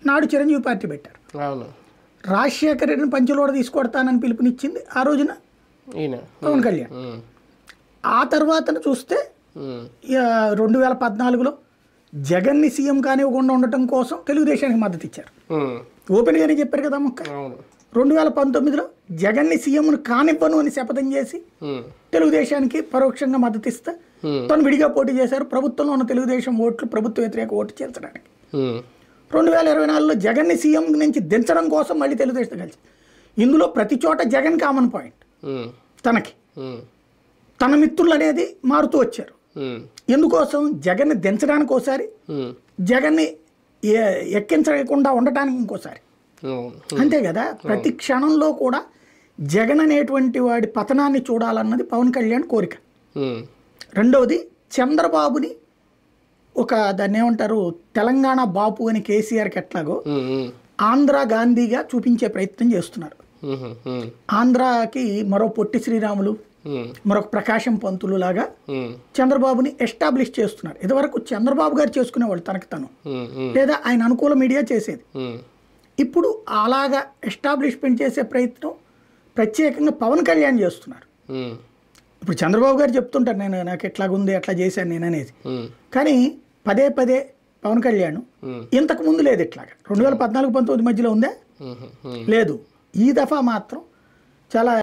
నాడు చిరంజీవి పార్టీ పెట్టారు. రాజశేఖర రెడ్డిని పంచలోడ తీసుకొడతానని పిలుపునిచ్చింది ఆ రోజున పవన్ కళ్యాణ్. ఆ తర్వాత చూస్తే 2014లో జగన్ని సీఎం కానివ్వకుండా ఉండటం కోసం తెలుగుదేశానికి మద్దతు ఇచ్చారు. ఓపెన్గానే చెప్పారు కదా మొక్క. 2019లో జగన్ని సీఎంను కానివ్వను అని శపథం చేసి తెలుగుదేశానికి పరోక్షంగా మద్దతు ఇస్తే తను విడిగా పోటీ చేశారు. ప్రభుత్వంలో ఉన్న తెలుగుదేశం ఓట్లు ప్రభుత్వ వ్యతిరేక ఓటు చేర్చడానికి. 2024లో జగన్ని సీఎం నుంచి దించడం కోసం మళ్ళీ తెలుగుదేశం కలిసి. ఇందులో ప్రతి చోట జగన్ కామన్ పాయింట్. తనకి తన మిత్రులు అనేది మారుతూ వచ్చారు. ఎందుకోసం జగన్ని దించడానికి ఒకసారి, జగన్ని ఎక్కించకుండా ఉండటానికి ఇంకోసారి. అంతే కదా. ప్రతి క్షణంలో కూడా జగన్ అనేటువంటి వాడి పతనాన్ని చూడాలన్నది పవన్ కళ్యాణ్ కోరిక. రెండవది చంద్రబాబుని దాన్ని ఏమంటారు, తెలంగాణ బాపు అని కేసీఆర్కి ఎట్లాగో ఆంధ్ర గాంధీగా చూపించే ప్రయత్నం చేస్తున్నారు. ఆంధ్రాకి మరో పొట్టి శ్రీరాములు, మరొక ప్రకాశం పంతులు లాగా చంద్రబాబుని ఎస్టాబ్లిష్ చేస్తున్నారు. ఇదివరకు చంద్రబాబు గారు చేసుకునేవాళ్ళు తనకు తను, లేదా ఆయన అనుకూల మీడియా చేసేది. ఇప్పుడు అలాగా ఎస్టాబ్లిష్మెంట్ చేసే ప్రయత్నం ప్రత్యేకంగా పవన్ కళ్యాణ్ చేస్తున్నారు. ఇప్పుడు చంద్రబాబు గారు చెప్తుంటారు, నాకు ఎట్లాగుంది ఎట్లా చేశాను నేను అనేది. కానీ పదే పదే పవన్ కళ్యాణ్ ఇంతకు ముందు లేదు ఇట్లాగా. 2014-19 మధ్యలో ఉందే లేదు. ఈ దఫా మాత్రం చాలా